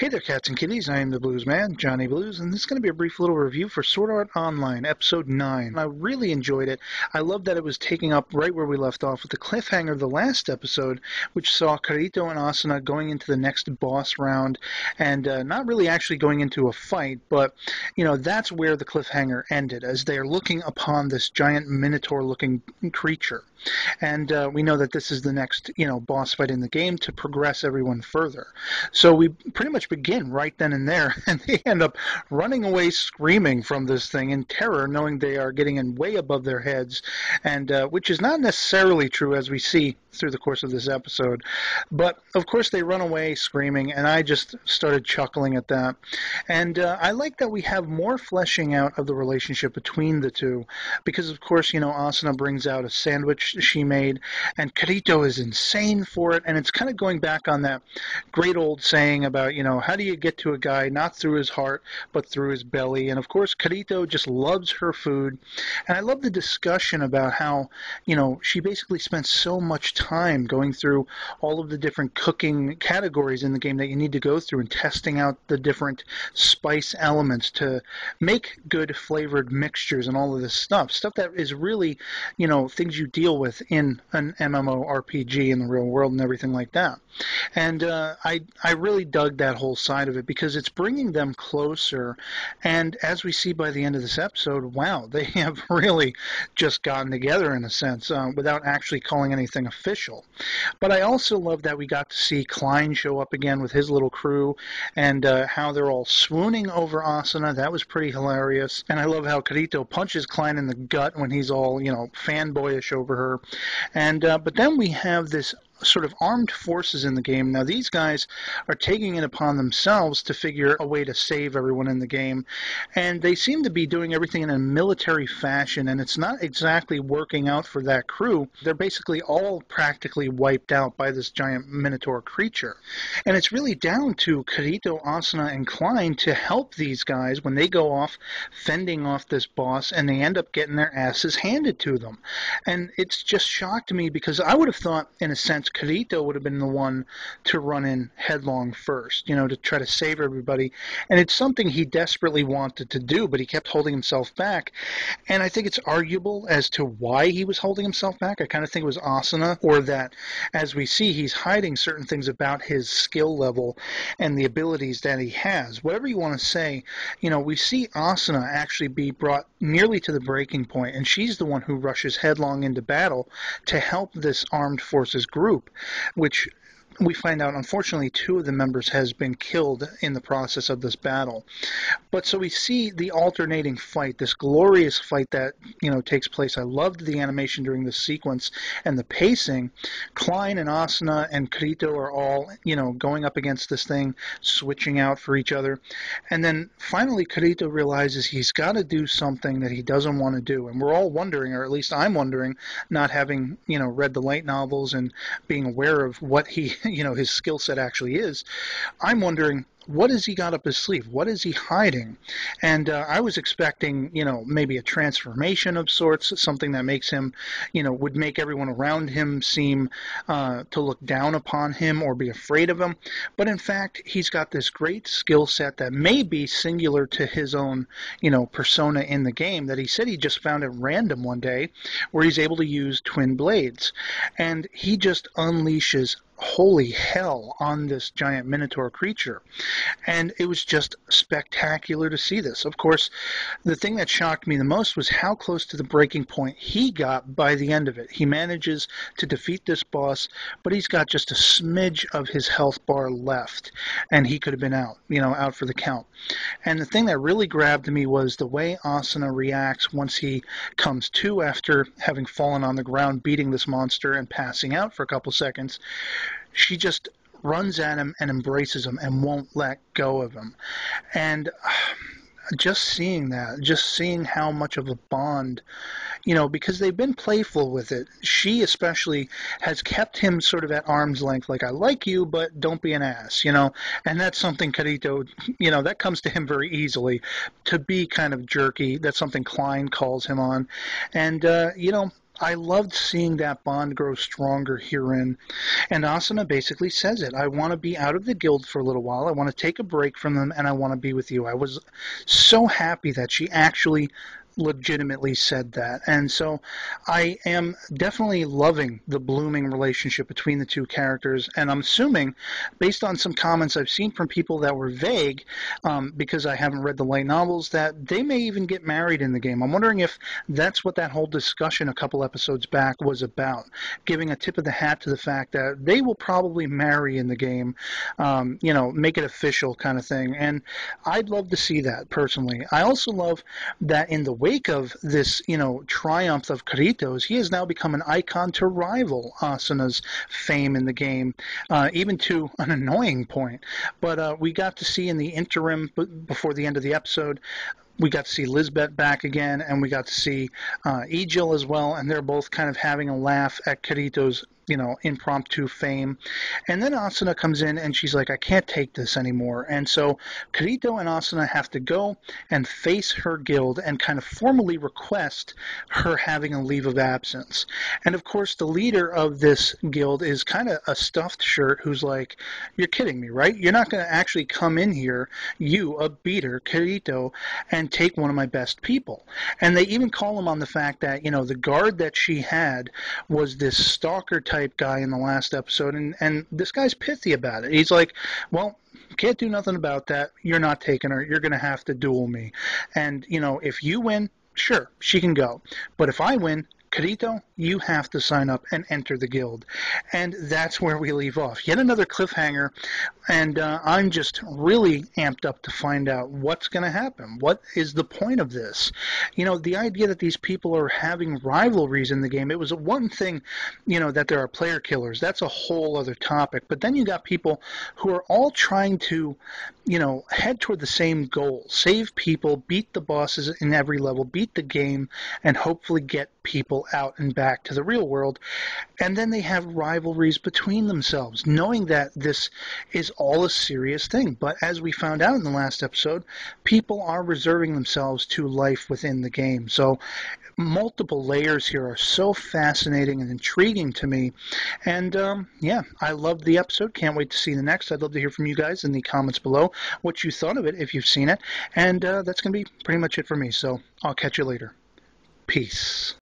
Hey there, cats and kitties. I am the Blues Man, Johnny Blues, and this is going to be a brief little review for Sword Art Online, Episode 9. I really enjoyed it. I love that it was taking up right where we left off with the cliffhanger of the last episode, which saw Kirito and Asuna going into the next boss round, and not really actually going into a fight, but, that's where the cliffhanger ended, as they are looking upon this giant minotaur-looking creature. And we know that this is the next, boss fight in the game to progress everyone further. So we pretty much begin right then and there, and they end up running away screaming from this thing in terror, knowing they are getting in way above their heads, and which is not necessarily true, as we see through the course of this episode. But, of course, they run away screaming, and I just started chuckling at that. And I like that we have more fleshing out of the relationship between the two, because, of course, Asuna brings out a sandwich she made, and Kirito is insane for it, and it's kind of going back on that great old saying about, how do you get to a guy not through his heart, but through his belly? And, of course, Kirito just loves her food, and I love the discussion about how, she basically spent so much time going through all of the different cooking categories in the game that you need to go through and testing out the different spice elements to make good flavored mixtures and all of this stuff that is really, things you deal with in an MMORPG in the real world and everything like that. And I really dug that whole side of it because it's bringing them closer. And as we see by the end of this episode, wow, they have really just gotten together in a sense without actually calling anything official. But I also love that we got to see Klein show up again with his little crew and how they're all swooning over Asuna. That was pretty hilarious. And I love how Kirito punches Klein in the gut when he's all, fanboyish over her. And but then we have this sort of armed forces in the game. Now, these guys are taking it upon themselves to figure a way to save everyone in the game, and they seem to be doing everything in a military fashion, and it's not exactly working out for that crew. They're basically all practically wiped out by this giant minotaur creature. And it's really down to Kirito, Asuna, and Klein to help these guys when they go off fending off this boss, and they end up getting their asses handed to them. And it's just shocked me because I would have thought, in a sense, Kirito would have been the one to run in headlong first, to try to save everybody. And it's something he desperately wanted to do, but he kept holding himself back. And I think it's arguable as to why he was holding himself back. I kind of think it was Asuna, or that, as we see, he's hiding certain things about his skill level and the abilities that he has. Whatever you want to say, we see Asuna actually be brought nearly to the breaking point, and she's the one who rushes headlong into battle to help this armed forces group, which we find out, unfortunately, 2 of the members has been killed in the process of this battle. But so we see the alternating fight, this glorious fight that, takes place. I loved the animation during this sequence and the pacing. Klein and Asuna and Kirito are all, going up against this thing, switching out for each other. And then finally Kirito realizes he's got to do something that he doesn't want to do. And we're all wondering, or at least I'm wondering, not having, read the light novels and being aware of what he his skill set actually is, I'm wondering, what has he got up his sleeve? What is he hiding? And I was expecting, maybe a transformation of sorts, something that makes him, would make everyone around him seem to look down upon him or be afraid of him. But in fact, he's got this great skill set that may be singular to his own, persona in the game, that he said he just found at random one day, where he's able to use twin blades. And he just unleashes holy hell on this giant minotaur creature. And it was just spectacular to see this. Of course, the thing that shocked me the most was how close to the breaking point he got by the end of it. He manages to defeat this boss, but he's got just a smidge of his health bar left, and he could have been out, out for the count. And the thing that really grabbed me was the way Asuna reacts once he comes to after having fallen on the ground, beating this monster and passing out for a couple seconds. She just runs at him and embraces him and won't let go of him. And just seeing that, just seeing how much of a bond, because they've been playful with it. She especially has kept him sort of at arm's length, like, I like you, but don't be an ass, And that's something Kirito, that comes to him very easily, to be kind of jerky. That's something Klein calls him on. And, I loved seeing that bond grow stronger herein. And Asuna basically says it. I want to be out of the guild for a little while. I want to take a break from them, and I want to be with you. I was so happy that she actually legitimately said that. And so I am definitely loving the blooming relationship between the two characters. And I'm assuming, based on some comments I've seen from people that were vague, because I haven't read the light novels, that they may even get married in the game. I'm wondering if that's what that whole discussion a couple episodes back was about, giving a tip of the hat to the fact that they will probably marry in the game, make it official kind of thing. And I'd love to see that personally. I also love that in the wake of this, triumph of Karitos, he has now become an icon to rival Asuna's fame in the game, even to an annoying point. But we got to see in the interim before the end of the episode, we got to see Lisbeth back again, and we got to see Egil as well, and they're both kind of having a laugh at Kirito's impromptu fame. And then Asuna comes in and she's like, I can't take this anymore. And so Kirito and Asuna have to go and face her guild and kind of formally request her having a leave of absence. And of course, the leader of this guild is kind of a stuffed shirt who's like, you're kidding me, right? You're not going to actually come in here, you, a beater, Kirito, and take one of my best people. And they even call him on the fact that, the guard that she had was this stalker type guy in the last episode, and this guy's pithy about it. He's like, well, can't do nothing about that. You're not taking her. You're going to have to duel me. And, if you win, sure, she can go. But if I win, Kirito, you have to sign up and enter the guild. And that's where we leave off. Yet another cliffhanger, and I'm just really amped up to find out what's going to happen. What is the point of this? The idea that these people are having rivalries in the game, it was one thing, that there are player killers. That's a whole other topic. But then you got people who are all trying to, head toward the same goal. Save people, beat the bosses in every level, beat the game, and hopefully get people out and back to the real world. And then they have rivalries between themselves, knowing that this is all a serious thing. But as we found out in the last episode, people are reserving themselves to life within the game. So multiple layers here are so fascinating and intriguing to me. And I loved the episode. Can't wait to see the next. I'd love to hear from you guys in the comments below what you thought of it if you've seen it. And that's going to be pretty much it for me. So I'll catch you later. Peace.